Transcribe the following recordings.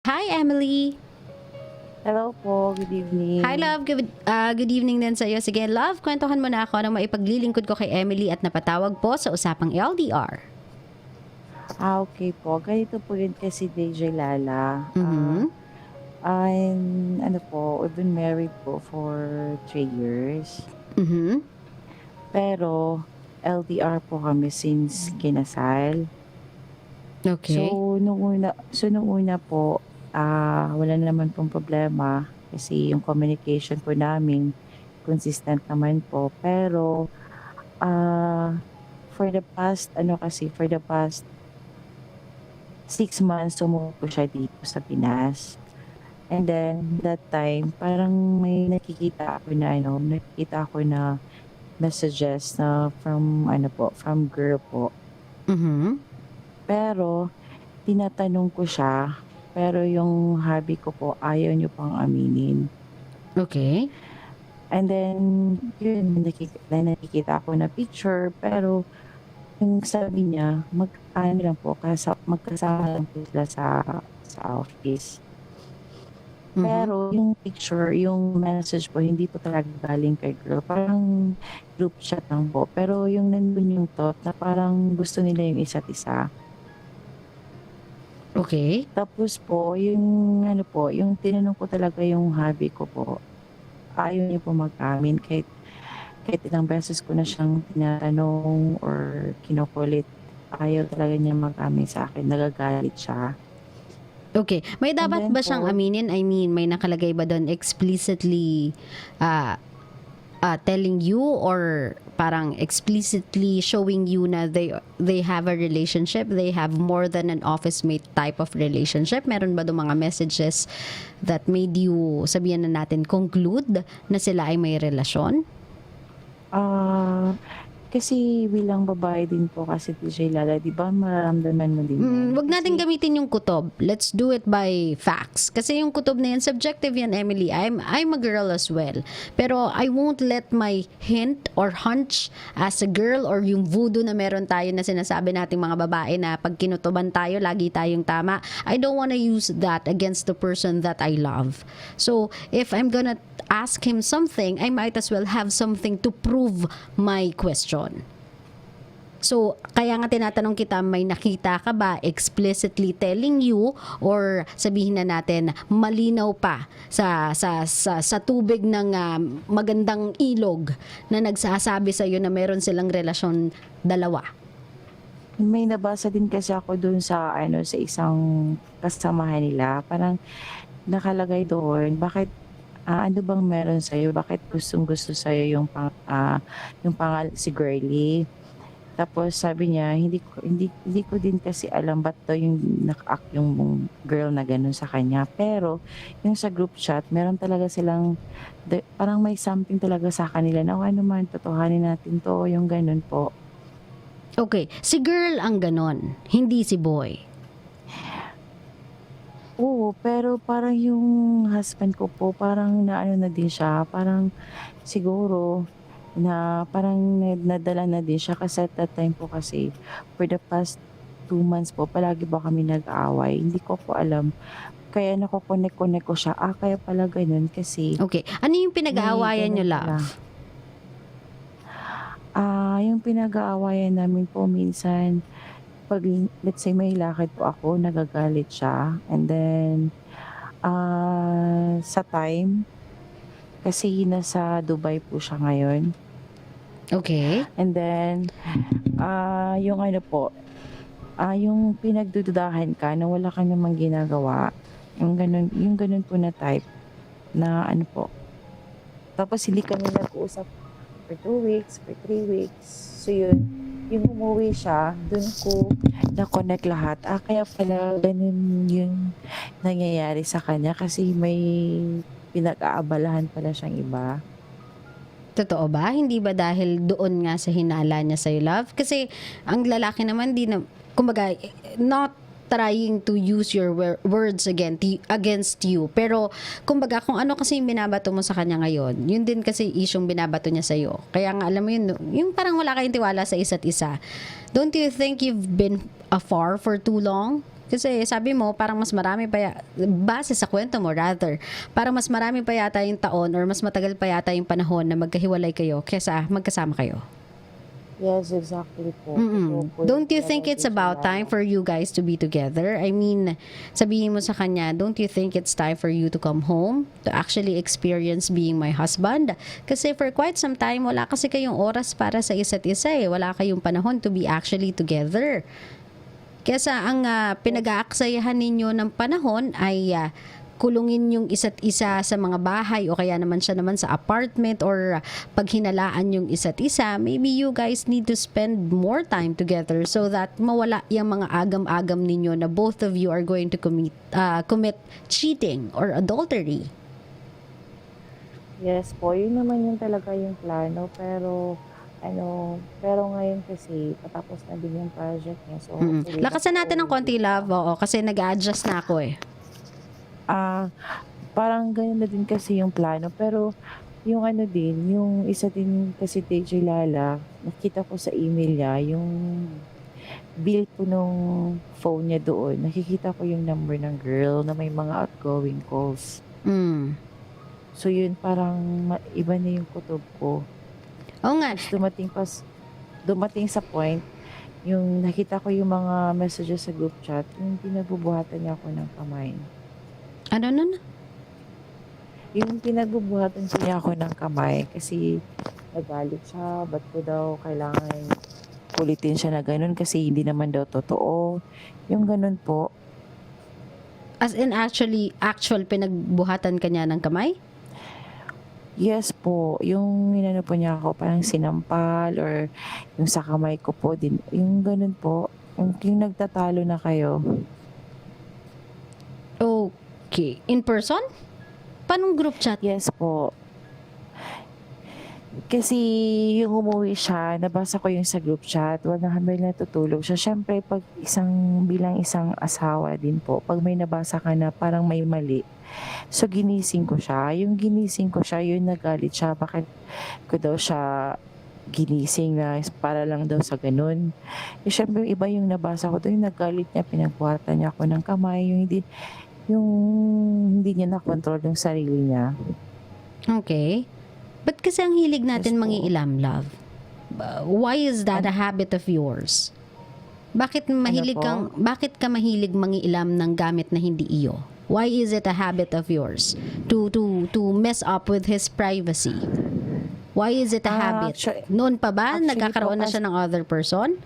Hi, Emily. Hello po, good Hi, evening. love. Good evening din sa iyo. Sige, love, kwentuhan mo na ako ng maipaglilingkod ko kay Emily at napatawag po sa usapang LDR. Okay po. Ganito po yun kasi DJ Lala. Mhm. I'm we've been married po for 3 years. Mhm. Pero LDR po kami since kinasal. Okay. So nung una po, wala naman pong problema kasi yung communication po namin consistent naman po. Pero, for the past 6 months umuwi po siya dito sa Pinas. And then that time parang may nakikita ako na messages na from girl po. Mhm. Pero tinatanong ko siya, pero yung hubby ko po ayaw niya pang aminin. Okay. And then yun nakikita ako na picture pero yung sabi niya mag-ano lang po magkasama lang po sila sa office. Mhm. Pero yung picture, yung message po hindi po talaga galing kay girl, parang group chat lang po. Pero yung nandun yung thought na parang gusto nila yung isa't isa. Okay. Tapos po yung tinanong ko talaga yung hubby ko po, ayaw niya po mag-amin kahit kahit ilang beses ko na siyang tinatanong or kinukulit, ayaw talaga niya mag-amin sa'kin, nagagalit siya. Okay. May And dapat then ba siyang po aminin? I mean, may nakalagay ba doon explicitly ah telling you or parang explicitly showing you na they have a relationship, they have more than an office mate type of relationship? Meron ba do mga messages that made you, sabihan na natin, conclude na sila ay may relasyon? ah Kasi bilang babae din po kasi DJ Lala, 'di ba mararamdaman mo din 'yan. Wag natin Kasi gamitin yung kutob. Let's do it by facts. Kasi yung kutob na yan, subjective yan, Emily. I'm a girl as well. Pero I won't let my hint or hunch as a girl or yung voodoo na meron tayo na sinasabi nating mga babae na pag kinutuban tayo, lagi tayong tama. I don't wanna use that against the person that I love. So, if I'm gonna ask him something, I might as well have something to prove my question. So, kaya nga tinatanong kita, may nakita ka ba explicitly telling you or sabihin na natin malinaw pa sa tubig ng magandang ilog na nagsasabi sa iyo na meron silang relasyon dalawa? may nabasa din kasi ako dun sa isang kasamahan nila, parang nakalagay doon, bakit, ano bang meron sa'yo, bakit gustong-gusto sa'yo si girlie. Tapos sabi niya, hindi ko din kasi alam ba't daw yung naka-act yung girl na gano'n sa kanya. Pero yung sa group chat meron talaga silang parang may something talaga sa kanila na, "O ano man, totohanin natin 'to," yung gano'n po. Okay, si girl ang ganon, hindi si boy. Oo, pero parang yung husband ko po parang naano na din siya, parang siguro na parang nadala na din siya kasi at that time po kasi for the past 2 months po palagi po kami nag-aaway. Hindi ko po alam, kaya nako-connect-connect ko siya, kaya pala gano'n kasi Okay, ano yung may pinag-aawayan nyo, gano'n pala. love? Yung pinag-aawayan namin po minsan 'pag let's say may lakad po ako nagagalit siya and then, sa time kasi nasa Dubai po siya ngayon Okay. and then, yung ano po, yung pinagdududahan ka na wala ka namang ginagawa, yung gano'n po na type na ano po. Tapos hindi kami nag-uusap for 2 weeks, for 3 weeks. So yun, yung umuwi siya, dun ko na-connect lahat. Kaya pala ganun yung nangyayari sa kanya kasi may pinag-aabalahan pala siyang iba. Totoo ba? Hindi ba dahil doon nga sa hinala niya sa'yo, love? Kasi ang lalaki naman di na, kumbaga, not trying to use your words against you. Pero, kumbaga, kung ano kasi yung binabato mo sa kanya ngayon, yun din kasi isyong binabato niya sa'yo. Kaya nga, alam mo yun, yung parang wala kayong tiwala sa isa't isa. Don't you think you've been afar for too long? Kasi sabi mo, parang mas marami pa, base sa kwento mo rather, parang mas marami pa yata yung taon or mas matagal pa yata yung panahon na magkahiwalay kayo kesa magkasama kayo. Yes, exactly po. Mm-mm. Totoo po Don't you yung think it's realization about time namin. for you guys to be together? I mean, sabihin mo sa kanya, don't you think it's time for you to come home to actually experience being my husband? Kasi for quite some time, wala kasi kayong oras para sa isa't isa eh. Wala kayong panahon to be actually together. Kesa ang pinag-aaksayahan ninyo ng panahon ay kulungin yung isa't isa sa mga bahay o kaya naman siya naman sa apartment or paghinalaan yung isa't isa, maybe you guys need to spend more time together so that mawala yung mga agam-agam ninyo na both of you are going to commit cheating or adultery. Yes po, yun naman yung talaga yung plano. Pero ngayon kasi patapos na din yung project niya. So, hopefully, Lakasan natin ng konti, love. Oo, kasi nag-adjust na ako eh. parang ganun na din kasi yung plano. Pero yung yung isa din kasi DJ Lala, nakita ko sa email niya, yung bill po nung phone niya doon, nakikita ko yung number ng girl na may mga outgoing calls. Mm. So yun, parang iba na yung kutob ko. Oo nga. Tapos dumating sa point, yung nakita ko yung mga messages sa group chat, yung pinagbubuhatan niya ako ng kamay. Ano nun? Yung pinagbubuhatan niya ako ng kamay kasi nagalit siya, ba't ko daw kailangan kulitin siya na ganun kasi hindi naman daw totoo. Yung ganun po. As in actual pinagbuhatan ka niya ng kamay? Yes po, yung inano po niya ako, parang sinampal or yung sa kamay ko po din. Yung ganun po, yung nagtatalo na kayo. Okay. In person? Paano group chat? Yes po. Kasi yung umuwi siya, nabasa ko yung sa group chat, habang natutulog siya. Siyempre, bilang isang asawa din po, pag may nabasa ka na parang may mali, so ginising ko siya. Yung ginising ko siya, yun nagalit siya. Bakit ko daw siya ginising na para lang daw sa ganun. Siyempre, iba yung nabasa ko doon, yung nagalit niya, pinagbuhatan niya ako ng kamay, yung hindi niya na-control yung sarili niya. Okay. Ba't kasi ang hilig natin Yes po. mangiilam, love? Why is that a habit of yours? Bakit po? bakit ka mahilig mangiilam ng gamit na hindi iyo? Why is it a habit of yours to mess up with his privacy? Why is it a habit? Noon pa ba actually nagkakaroon po na siya ng other person?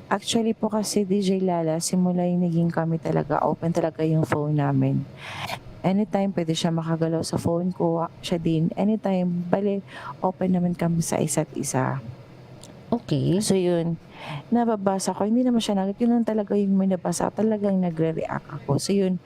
Actually po kasi DJ Lala, simula yung naging kami talaga, open talaga yung phone namin. Anytime pwede siya makagalaw sa phone ko, siya din. Anytime, open naman kami sa isa't isa. Okay. So yun, nababasa ko, hindi naman siya yun lang talaga yung may nabasa, talagang nagre-react ako. So yun,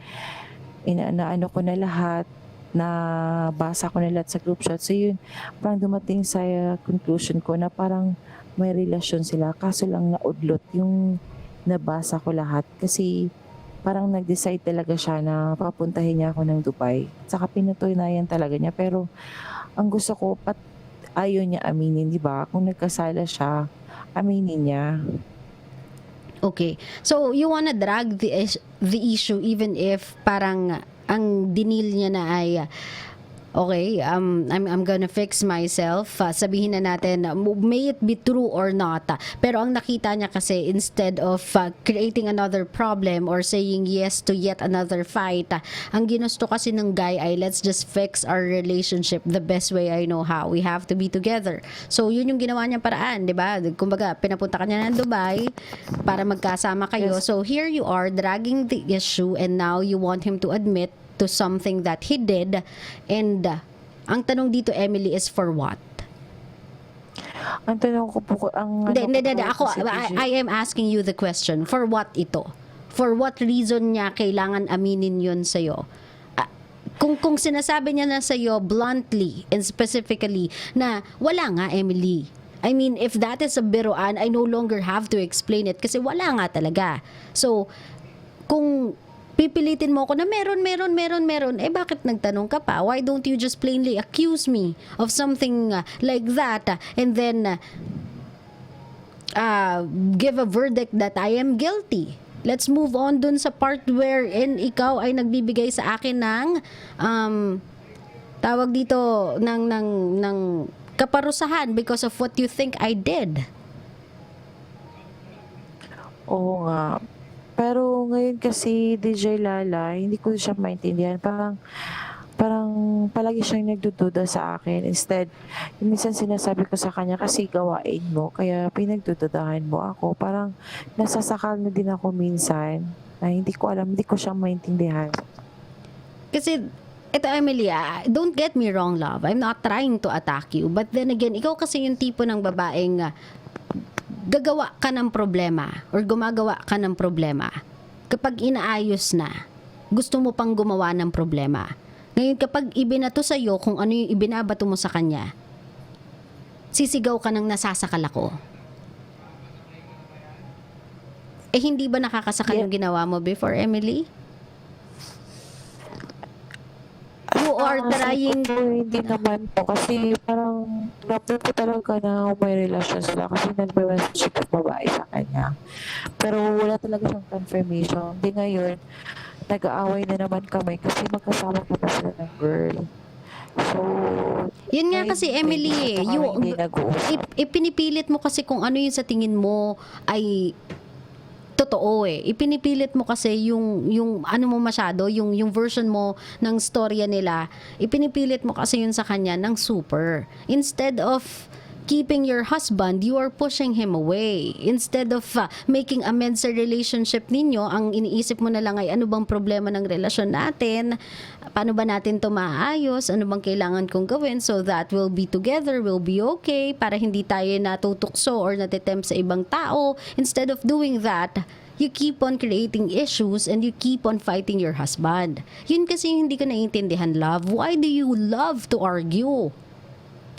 inaano ko na lahat, nabasa ko na lahat sa group chat. So yun, parang dumating sa conclusion ko na parang may relasyon sila. Kaso lang naudlot yung nabasa ko lahat. Kasi parang nag-decide talaga siya na papuntahin niya ako ng Dubai. Saka pinatunayan talaga niya. Pero ang gusto ko, ayaw niya aminin, di ba? Kung nagkasala siya, aminin niya. Okay. So you wanna drag the issue even if parang ang dinil niya na ay okay, I'm gonna fix myself. Sabihin na natin, may it be true or not. Pero ang nakita niya kasi, instead of creating another problem or saying yes to yet another fight, ang ginusto kasi ng guy ay, let's just fix our relationship the best way I know how. We have to be together. So, yun yung ginawa niya paraan, di ba? Kumbaga, pinapunta ka niya ng Dubai para magkasama kayo. Yes. So, here you are dragging the issue and now you want him to admit to something that he did, and ang tanong dito, Emily, is for what? Ang tanong ko po, Hindi, ako, I am asking you the question, for what ito? For what reason niya kailangan aminin yun sa'yo? Kung sinasabi niya na sa'yo bluntly and specifically na wala nga, Emily, I mean, if that is a biruan, I no longer have to explain it kasi wala nga talaga. So, kung pipilitin mo ko na meron, eh bakit nagtanong ka pa? Why don't you just plainly accuse me of something like that and then give a verdict that I am guilty? Let's move on dun sa part wherein ikaw ay nagbibigay sa akin ng tawag dito ng kaparusahan because of what you think I did. Oo nga. Pero ngayon kasi, DJ Lala, hindi ko siya maintindihan. Parang palagi siyang nagdududa sa akin. Instead, minsan sinasabi ko sa kanya, kasi gawain mo, kaya pinagdududahan mo ako. Parang nasasakal na din ako minsan na hindi ko alam, hindi ko siya maintindihan. Kasi, ito Emily, don't get me wrong, love. I'm not trying to attack you. But then again, ikaw kasi yung tipo ng babaeng gagawa ka ng problema or gumagawa ka ng problema. Kapag inaayos na, gusto mo pang gumawa ng problema. Ngayon, kapag ibinato sa'yo kung ano yung ibinabato mo sa kanya, sisigaw ka ng nasasakal ako. Eh, hindi ba nakakasakal yung ginawa mo before, Emily? You are trying... Hindi naman po. Kasi parang napil ko talaga na may relasyon sila. Kasi nag-message yung babae sa kanya. Pero wala talaga siyang confirmation. Di ngayon, nag-aaway na naman kami kasi magkasama pa sila ng girl. So, yun nga kasi, Emily, ipinipilit mo kasi kung ano yung sa tingin mo ay totoo eh. Ipinipilit mo kasi yung ano mo masyado, yung version mo ng storya nila, ipinipilit mo kasi yun sa kanya ng super. Instead of keeping your husband, you are pushing him away. Instead of making amends sa relationship ninyo, ang iniisip mo na lang ay ano bang problema ng relasyon natin, paano ba natin to maayos, ano bang kailangan kong gawin so that we'll be together, we'll be okay, para hindi tayo natutukso or natitempt sa ibang tao. Instead of doing that, you keep on creating issues and you keep on fighting your husband. Yun kasi hindi ko naiintindihan, love. Why do you love to argue?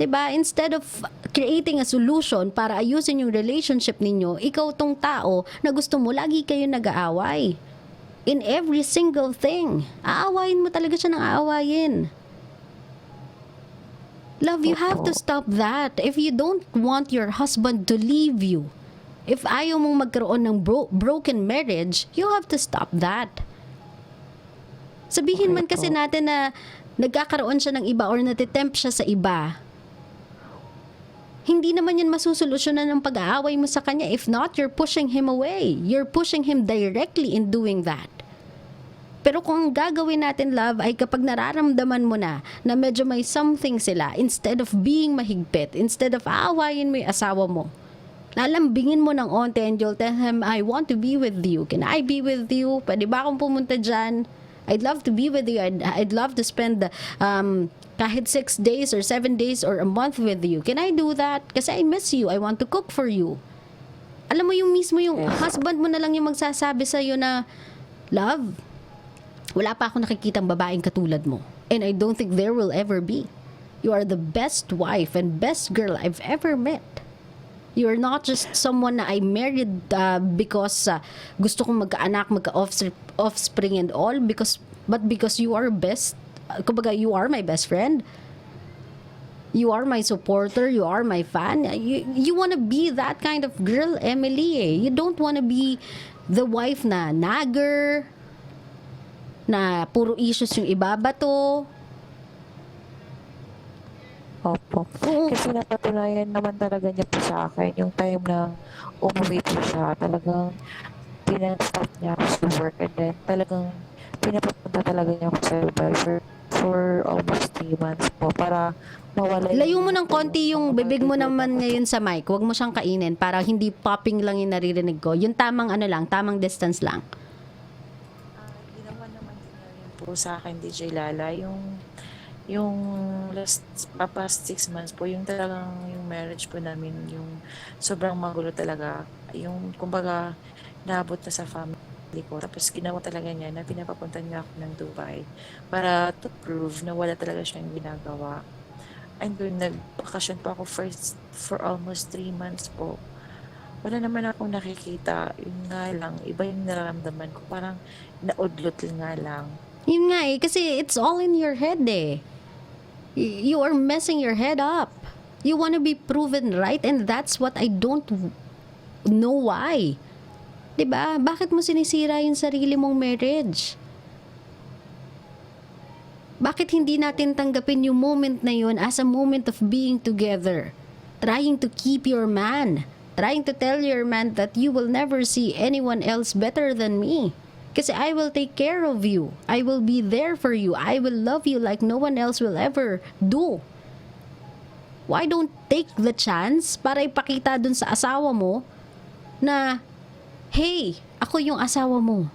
Diba? Instead of creating a solution para ayusin yung relationship ninyo, ikaw tong tao na gusto mo lagi kayo nag-aaway. In every single thing. Aawayin mo talaga siya ng aawayin. Love, you have to stop that. If you don't want your husband to leave you, if ayaw mong magkaroon ng broken marriage, you have to stop that. Sabihin man kasi natin na nagkakaroon siya ng iba or natitempt siya sa iba, hindi naman yan masusolusyonan ng pag-aaway mo sa kanya. If not, you're pushing him away. You're pushing him directly in doing that. Pero kung ang gagawin natin, love, ay kapag nararamdaman mo na medyo may something sila, instead of being mahigpit, instead of aawayin mo yung asawa mo, lalambingin mo ng onte and you'll tell him, I want to be with you. Can I be with you? Pwede ba akong pumunta dyan? I'd love to be with you. I'd love to spend kahit 6 days or 7 days or a month with you. Can I do that? Kasi I miss you. I want to cook for you. Alam mo yung mismo yung husband mo na lang yung magsasabi sa'yo na, love, wala pa ako nakikitang babaeng katulad mo. And I don't think there will ever be. You are the best wife and best girl I've ever met. You are not just someone na I married because gusto kong magkaanak, magka-offspring and all, but because you are best. Kumbaga, you are my best friend. You are my supporter. You are my fan. You want to be that kind of girl, Emily. You don't want to be the wife na nagger, na puro issues yung ibabato. Opo. Kasi napatunayan naman talaga niya po sa akin yung time na umuwi po siya. Talagang pinag-stop niya ako sa work and then talagang pinapapunta talaga niya ako sa Dubai for almost 3 months po para mawala. Layo mo ng konti yung bibig mo naman ngayon sa mic. Huwag mo siyang kainin para hindi popping lang yung naririnig ko. Yung tamang tamang distance lang. Ginawa naman din po sa akin, DJ Lala, yung past 6 months po, yung talagang yung marriage po namin, yung sobrang magulo talaga. Yung kumbaga, naabot na sa family ko. Tapos ginawa talaga niya na pinapapunta niya ako ng Dubai para to prove na wala talaga siyang ginagawa. And doon nagbakasyon po ako for almost 3 months po. Wala naman akong nakikita. Yun nga lang, iba yung nararamdaman ko. Parang naudlot nga lang. Yun nga kasi it's all in your head You are messing your head up. You want to be proven right and that's what I don't know why. 'Di ba? Bakit mo sinisira yung sarili mong marriage? Bakit hindi natin tanggapin yung moment na yun as a moment of being together? Trying to keep your man. Trying to tell your man that you will never see anyone else better than me. Kasi I will take care of you. I will be there for you. I will love you like no one else will ever do. Why don't take the chance para ipakita dun sa asawa mo na, hey, ako yung asawa mo.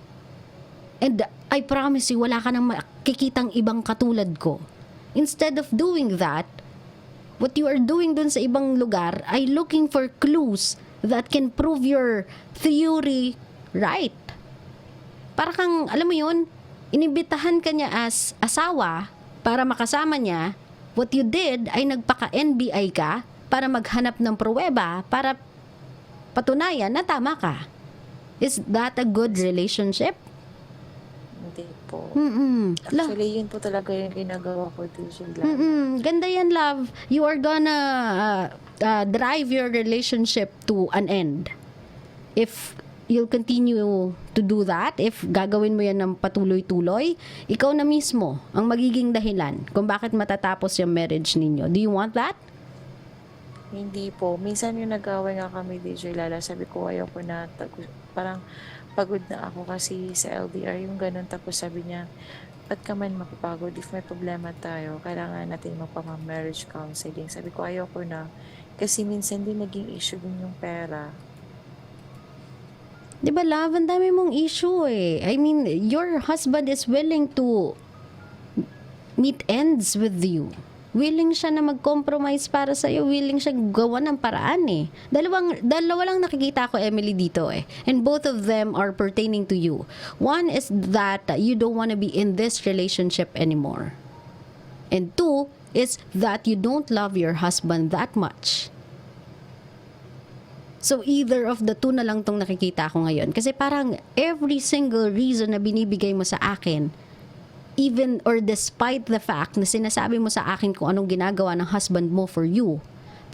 And I promise you, wala ka nang makikitang ibang katulad ko. Instead of doing that, what you are doing dun sa ibang lugar ay looking for clues that can prove your theory right. Para kang, alam mo yun, inibitahan ka niya as asawa para makasama niya. What you did ay nagpaka-NBI ka para maghanap ng pruweba para patunayan na tama ka. Is that a good relationship? Hindi po. Love. Actually, yun po talaga yung ginagawa ko dito sa Ganda yan, love. You are gonna drive your relationship to an end. If you'll continue to do that, if gagawin mo yan ng patuloy-tuloy, ikaw na mismo ang magiging dahilan kung bakit matatapos yung marriage ninyo. Do you want that? Hindi po. Minsan yung nag-away nga kami, DJ Lala, sabi ko ayoko na, parang pagod na ako kasi sa LDR yung ganun. Tapos sabi niya, ba't ka man mapapagod? If may problema tayo, kailangan natin magpa-marriage counseling. Sabi ko ayoko na. Kasi minsan din naging issue din yung pera. Di ba, love? Ang dami mong issue eh. I mean, your husband is willing to meet ends with you. Willing siya na mag-compromise para sa'yo. Willing siya gawa ng paraan eh. Dalawa lang nakikita ko, Emily, dito eh. And both of them are pertaining to you. One is that you don't want to be in this relationship anymore. And two is that you don't love your husband that much. So either of the two na lang tong nakikita ko ngayon. Kasi parang every single reason na binibigay mo sa akin, even or despite the fact na sinasabi mo sa akin kung anong ginagawa ng husband mo for you,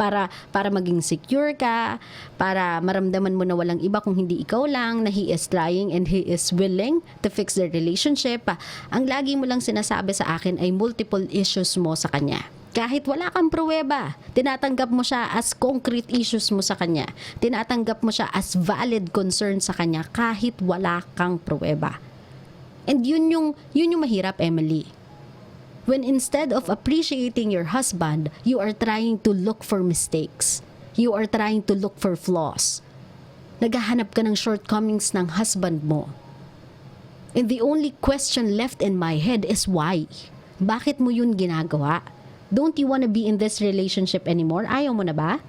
para maging secure ka, para maramdaman mo na walang iba kung hindi ikaw lang, na he is trying and he is willing to fix their relationship, ang lagi mo lang sinasabi sa akin ay multiple issues mo sa kanya. Kahit wala kang pruweba, tinatanggap mo siya as concrete issues mo sa kanya. Tinatanggap mo siya as valid concern sa kanya kahit wala kang pruweba. And yun yung mahirap, Emily. When instead of appreciating your husband, you are trying to look for mistakes. You are trying to look for flaws. Naghahanap ka ng shortcomings ng husband mo. And the only question left in my head is why? Bakit mo yun ginagawa? Don't you wanna be in this relationship anymore? Ayaw mo na ba?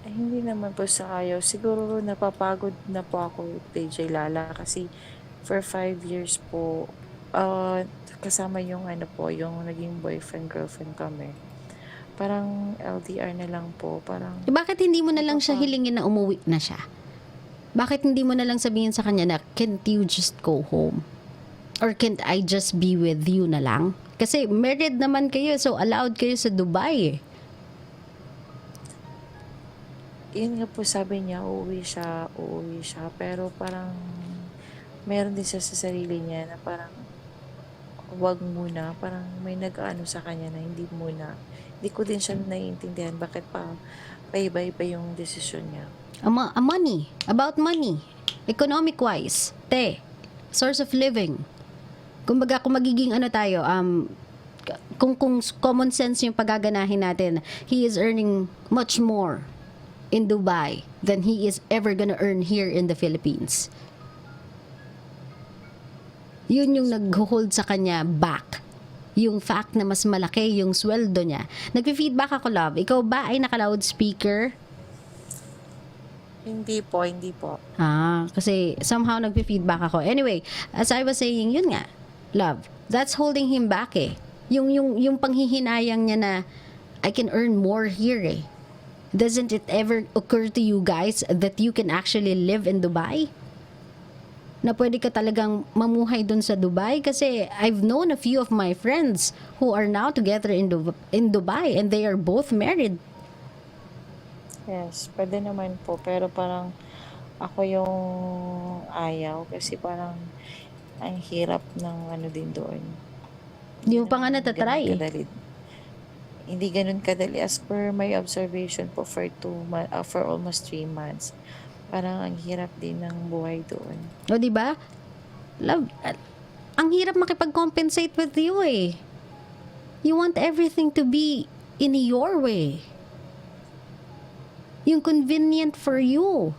Hindi naman po sa ayaw. Siguro napapagod na po ako, DJ Lala, kasi for 5 years po, kasama yung yung naging boyfriend-girlfriend kami. Parang LDR na lang po. Parang, Bakit hindi mo na lang siya hilingin na umuwi na siya? Bakit hindi mo na lang sabihin sa kanya na, can't you just go home? Or can't I just be with you na lang? Kasi married naman kayo, so allowed kayo sa Dubai eh. yun nga po sabi niya, uuwi siya. Pero parang, meron din siya sa sarili niya na parang, wag muna. Parang may nag-ano sa kanya na hindi muna. Hindi ko din siya naiintindihan bakit pa iba-iba yung desisyon niya. Money. About money. Economic-wise. Source of living. Kumbaga, kung magiging tayo, kung common sense yung pagaganahin natin, he is earning much more in Dubai than he is ever gonna earn here in the Philippines. Yun yung nag-hold sa kanya back. Yung fact na mas malaki yung sweldo niya. Nag-feedback ako, love. Ikaw ba ay naka-loudspeaker? Hindi po. Kasi somehow nag-feedback ako. Anyway, as I was saying, yun nga, love, that's holding him back eh. Yung panghihinayang niya na, I can earn more here eh. Doesn't it ever occur to you guys that you can actually live in Dubai? Na pwede ka talagang mamuhay dun sa Dubai? Kasi I've known a few of my friends who are now together in Dubai and they are both married. Yes, pwede naman po. Pero parang ako yung ayaw kasi parang ang hirap ng ano din doon. Hindi mo pa nga naman ganun natatry. kadali. Hindi ganun kadali as per my observation po for for almost 3 months. Parang ang hirap din ng buhay doon. O, di ba? Love, ang hirap makipag-compensate with you eh. You want everything to be in your way. Yung convenient for you.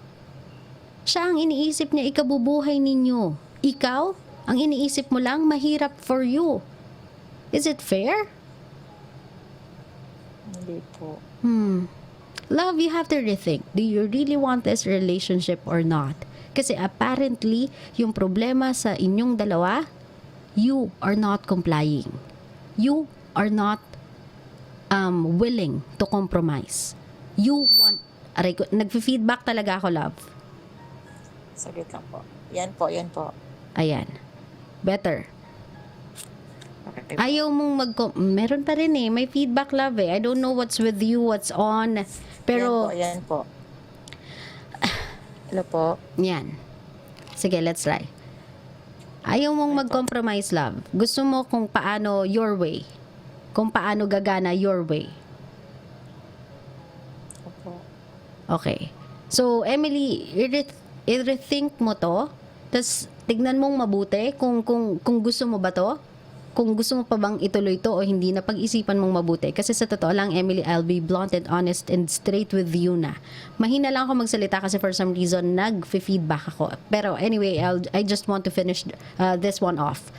Siya ang iniisip niya ikabubuhay ninyo. Ikaw, ang iniisip mo lang mahirap for you. Is it fair? Hindi po. Love, you have to rethink. Do you really want this relationship or not? Kasi apparently, yung problema sa inyong dalawa, you are not complying. You are not willing to compromise. You want... Aray ko, nag-feedback talaga ako, love. Saglit lang po. Yan po, yan po. Ayan. Better. Okay. Ayaw mong meron pa rin eh. May feedback, love eh. I don't know what's with you, what's on. Pero, Yan po, yan po. Hello po. yan. Sige, let's try. Ayaw mong mag-compromise, love. Gusto mo kung paano your way. Kung paano gagana your way. Opo. Okay. So, Emily, i-rethink mo to. Tapos, tignan mong mabuti kung gusto mo ba to. Kung gusto mo pa bang ituloy to o hindi na pag-isipan mong mabuti. Kasi sa totoo lang, Emily, I'll be blunt and honest and straight with you na. Mahina lang ako magsalita kasi for some reason, nag-feedback ako. Pero anyway, I just want to finish this one off.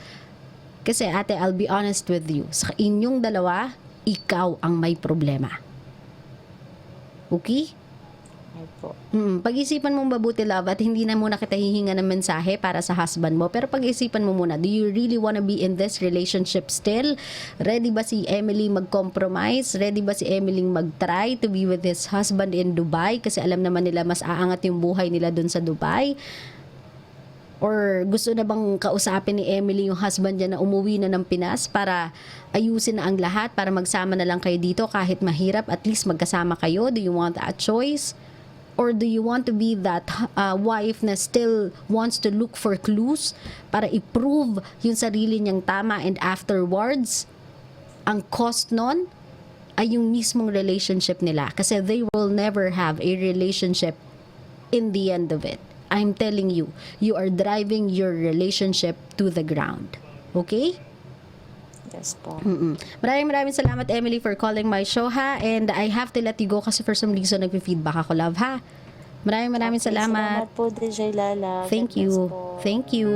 Kasi ate, I'll be honest with you. Sa inyong dalawa, ikaw ang may problema. Okay? Opo. Pag-isipan mong mabuti, love, at hindi na muna kita hihinga ng mensahe para sa husband mo. Pero pag-isipan mo muna, do you really wanna be in this relationship still? Ready ba si Emily mag-compromise? Ready ba si Emily mag-try to be with his husband in Dubai? Kasi alam naman nila mas aangat yung buhay nila dun sa Dubai. Or gusto na bang kausapin ni Emily yung husband niya na umuwi na ng Pinas para ayusin na ang lahat, para magsama na lang kayo dito kahit mahirap, at least magkasama kayo? Do you want that choice? Or do you want to be that wife na still wants to look for clues para i-prove yung sarili niyang tama, and afterwards, ang cost nun ay yung mismong relationship nila. Kasi they will never have a relationship in the end of it. I'm telling you, you are driving your relationship to the ground. Okay? Yes po. Maraming salamat, Emily, for calling my show, ha? And I have to let you go kasi for some reason nag-feedback ako, love, ha? Maraming Okay, salamat. Salamat po, DJ Lala. Thank God bless you. po. Thank you.